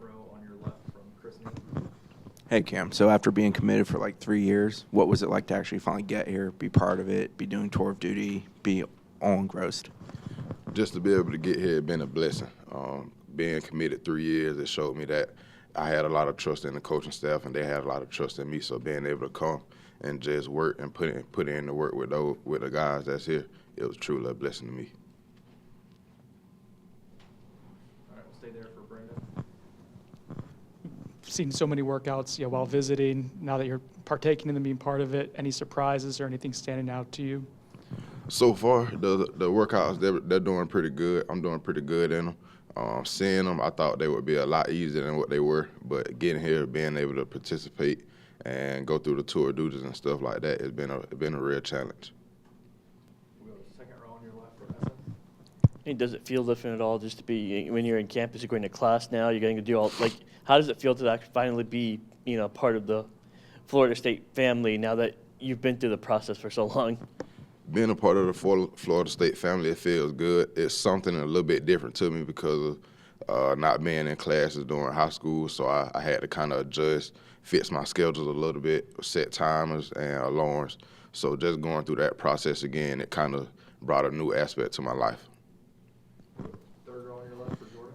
row on your left from Chris Newton. Hey, Cam. So after being committed for like 3 years, what was it like to actually finally get here, be part of it, be doing tour of duty, be all engrossed? Just to be able to get here has been a blessing. Being committed 3 years, it showed me that I had a lot of trust in the coaching staff, and they had a lot of trust in me. So being able to come and just work and put in the work with the guys that's here, it was truly a blessing to me. All right, we'll stay there for Brendan. Seen so many workouts, while visiting. Now that you're partaking in them, being part of it, any surprises or anything standing out to you? So far, the workouts, they're doing pretty good. I'm doing pretty good in them. Seeing them, I thought they would be a lot easier than what they were, but getting here, being able to participate and go through the tour of duties and stuff like that, it's been a real challenge. We'll go to the second row on your left for Essen. Hey, does it feel different at all just to be, when you're in campus, you're going to class now, you're getting to do all, like, how does it feel to actually finally be, part of the Florida State family now that you've been through the process for so long? Being a part of the Florida State family, it feels good. It's something a little bit different to me because of not being in classes during high school, so I had to kind of adjust, fix my schedules a little bit, set timers and alarms. So just going through that process again, it kind of brought a new aspect to my life. Third row on your left for Jordan.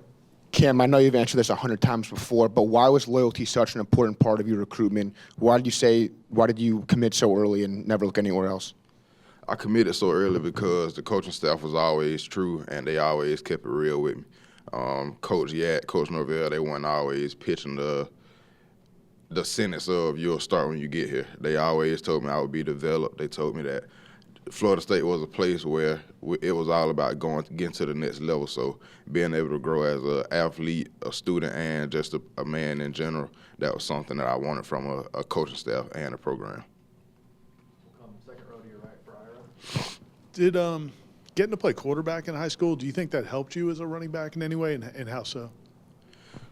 Cam, I know you've answered this 100 times before, but why was loyalty such an important part of your recruitment? Why did you commit so early and never look anywhere else? I committed so early because the coaching staff was always true, and they always kept it real with me. Coach Yak, Coach Norvell, they weren't always pitching the sentence of you'll start when you get here. They always told me I would be developed. They told me that Florida State was a place where it was all about getting to the next level. So being able to grow as an athlete, a student, and just a man in general, that was something that I wanted from a coaching staff and a program. Second row to your right for Ira. Did getting to play quarterback in high school, do you think that helped you as a running back in any way, and how so?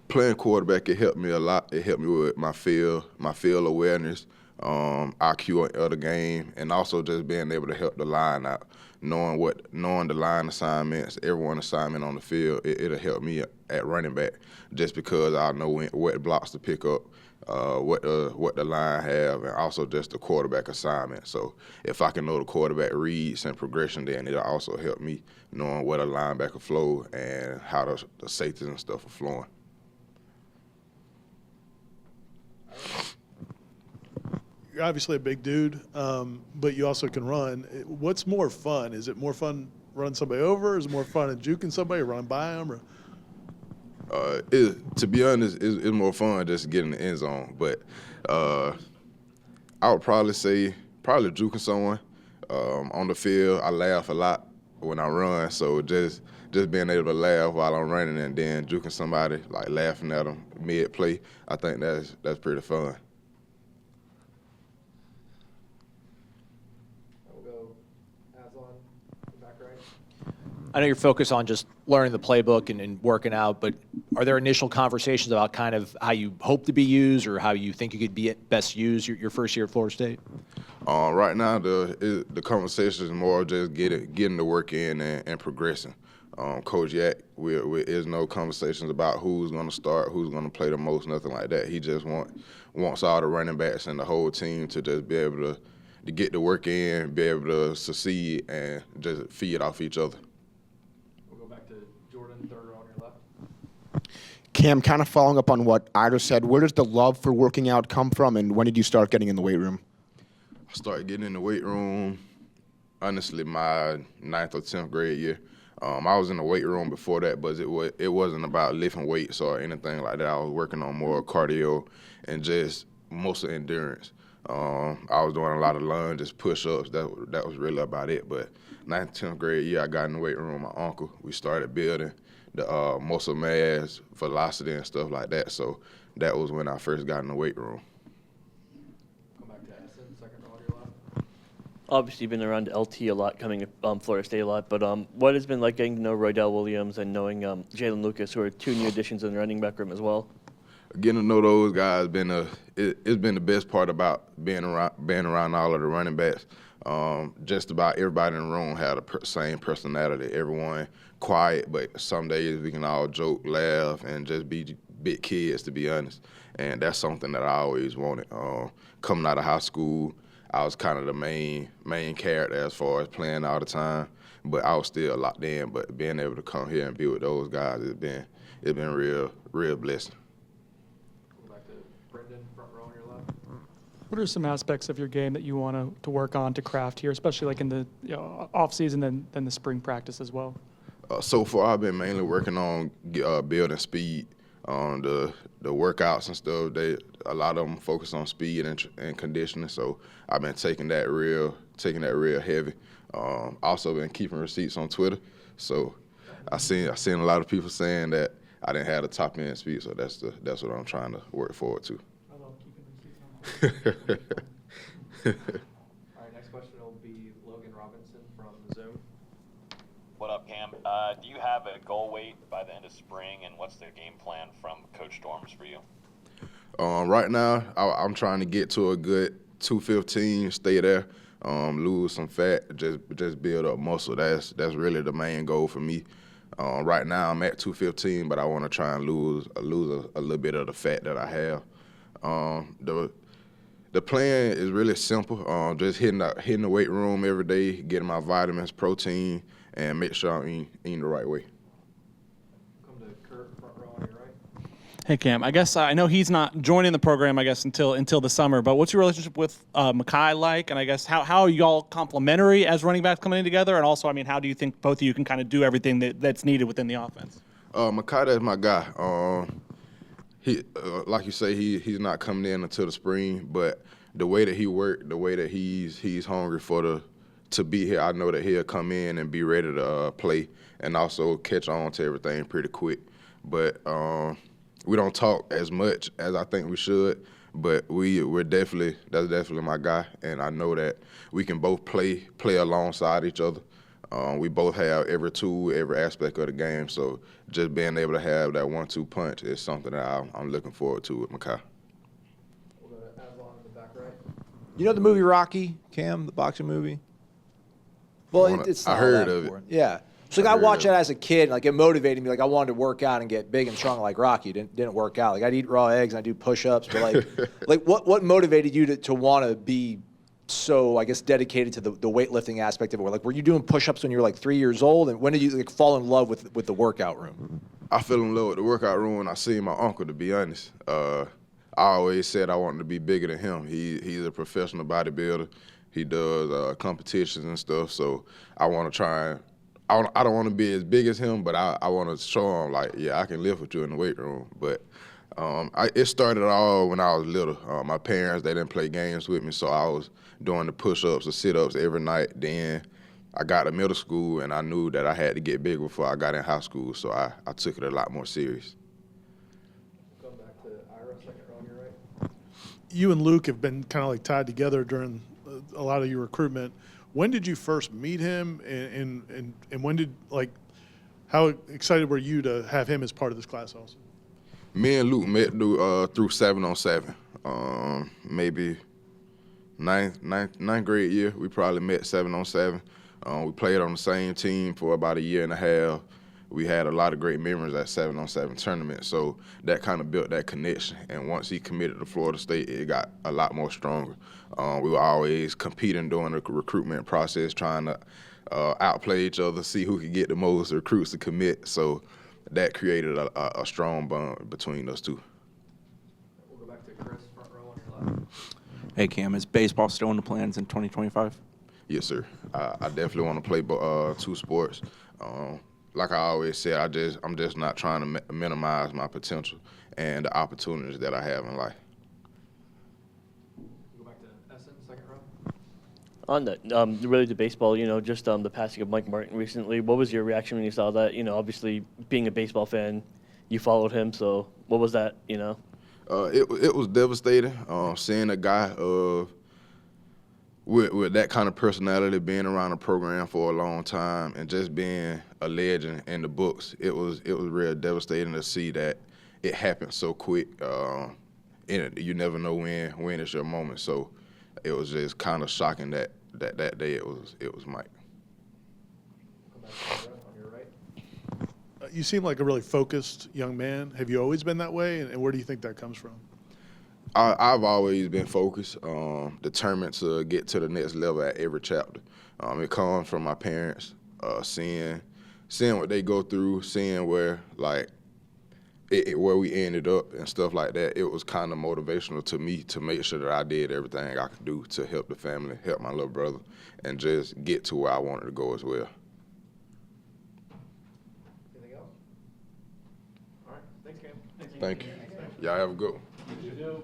Playing quarterback, it helped me a lot. It helped me with my field awareness, IQ of the game, and also just being able to help the line out. Knowing the line assignments, everyone's assignment on the field, it'll help me at running back just because I know what blocks to pick up, what the line have, and also just the quarterback assignment. So if I can know the quarterback reads and progression, then it'll also help me knowing what a linebacker flow and how the safeties and stuff are flowing. You're obviously a big dude, but you also can run. What's more fun? Is it more fun running somebody over? Is it more fun at juking somebody or running by them? Or? To be honest, it's more fun just getting in the end zone. But I would probably say juking someone on the field. I laugh a lot when I run, so just being able to laugh while I'm running and then juking somebody, like laughing at them mid-play, I think that's pretty fun. We'll go Aslan, back right. I know you're focused on just learning the playbook and working out, but are there initial conversations about kind of how you hope to be used or how you think you could be best used your first year at Florida State? Right now, the conversation is more just getting the work in and progressing. Coach Yak, there's no conversations about who's going to start, who's going to play the most, nothing like that. He just wants all the running backs and the whole team to just be able to get the work in, be able to succeed, and just feed off each other. We'll go back to Jordan, third row on your left. Cam, kind of following up on what Ira said, where does the love for working out come from, and when did you start getting in the weight room? I started getting in the weight room, honestly, my 9th or 10th grade year. I was in the weight room before that, but it wasn't about lifting weights or anything like that. I was working on more cardio and just mostly endurance. I was doing a lot of lunges, push-ups. That was really about it. But 9th, 10th grade year, I got in the weight room with my uncle. We started building the muscle mass, velocity, and stuff like that. So that was when I first got in the weight room. Come back to Essen, second row on your left. Obviously, you've been around LT a lot, coming to Florida State a lot, but what has it been like getting to know Roydell Williams and knowing Jalen Lucas, who are two new additions in the running back room as well? Getting to know those guys it's been the best part about being around all of the running backs. Just about everybody in the room had the same personality. Everyone quiet, but some days we can all joke, laugh, and just be big kids, to be honest. And that's something that I always wanted. Coming out of high school, I was kind of the main character as far as playing all the time, but I was still locked in. But being able to come here and be with those guys, it's been real blessing. Go back to Brendan, front row on your left. What are some aspects of your game that you want to work on to craft here, especially like in the off season and then the spring practice as well? So far, I've been mainly working on building speed. The workouts and stuff, a lot of them focus on speed and conditioning. So I've been taking that real heavy. Also been keeping receipts on Twitter. So I seen a lot of people saying that I didn't have the top end speed. So that's what I'm trying to work forward to. I love keeping receipts on. All right, next question will be Logan Robinson from Zoom. What up, Cam? Do you have a goal weight by the end of spring, and what's the game plan from Coach Storms for you? Right now, I'm trying to get to a good 215, stay there, lose some fat, just build up muscle. That's really the main goal for me. Right now, I'm at 215, but I want to try and lose a little bit of the fat that I have. The plan is really simple. Just hitting the weight room every day, getting my vitamins, protein, and make sure I'm eating the right way. Come to Kurt, front row on your right. Hey, Cam. I guess I know he's not joining the program, I guess, until the summer. But what's your relationship with Makai like? And I guess how are y'all complementary as running backs coming in together? And also, I mean, how do you think both of you can kind of do everything that's needed within the offense? Makai is my guy. He, like you say, he's not coming in until the spring. But the way that he worked, the way that he's hungry to be here, I know that he'll come in and be ready to play and also catch on to everything pretty quick. But we don't talk as much as I think we should, but that's definitely my guy, and I know that we can both play alongside each other. We both have every tool, every aspect of the game, so just being able to have that 1-2 punch is something that I'm looking forward to with Makai. We'll go to Aslan in the back right. You know the movie Rocky, Cam, the boxing movie? Well, it's not I heard that of it. important. Yeah. So like, I heard watched of that it. as a kid. Like it motivated me. Like I wanted to work out and get big and strong like Rocky. Didn't work out. Like I'd eat raw eggs and I'd do push-ups. But like what motivated you to want to be so, I guess, dedicated to the weightlifting aspect of it? Like were you doing push-ups when you were like 3 years old? And when did you like fall in love with the workout room? I fell in love with the workout room when I seen my uncle, to be honest. I always said I wanted to be bigger than him. He's a professional bodybuilder. He does competitions and stuff, so I want to try. I don't want to be as big as him, but I want to show him, like, yeah, I can lift with you in the weight room. But it started all when I was little. My parents, they didn't play games with me, so I was doing the push-ups or sit-ups every night. Then I got to middle school, and I knew that I had to get bigger before I got in high school, so I took it a lot more serious. Come back to Ira, second row on your right. You and Luke have been kind of like tied together during a lot of your recruitment. When did you first meet him, and when did, like, how excited were you to have him as part of this class also? Me and Luke met through 7-on-7. Maybe ninth grade year, we probably met 7-on-7. We played on the same team for about a year and a half. We had a lot of great memories at 7-on-7 tournament, so that kind of built that connection. And once he committed to Florida State, it got a lot more stronger. We were always competing during the recruitment process, trying to outplay each other, see who could get the most recruits to commit. So that created a strong bond between us two. We'll go back to Chris, front row on your left. Hey, Cam, is baseball still in the plans in 2025? Yes, sir. I definitely want to play two sports. Like I always say, I'm just not trying to minimize my potential and the opportunities that I have in life. We'll go back to Essen, second row. On that, related to baseball, just the passing of Mike Martin recently, what was your reaction when you saw that? Obviously being a baseball fan, you followed him, so what was that, It was devastating, seeing a guy with that kind of personality, being around the program for a long time, and just being a legend in the books. It was real devastating to see that it happened so quick. And you never know when it's your moment. So it was just kind of shocking that day it was Mike. Come back to Jordan on your right. You seem like a really focused young man. Have you always been that way, and where do you think that comes from? I've always been focused, determined to get to the next level at every chapter. It comes from my parents, seeing what they go through, seeing where where we ended up and stuff like that. It was kind of motivational to me to make sure that I did everything I could do to help the family, help my little brother, and just get to where I wanted to go as well. Anything else? All right. Thanks, Cam. Thank you. Y'all have a good one. You too.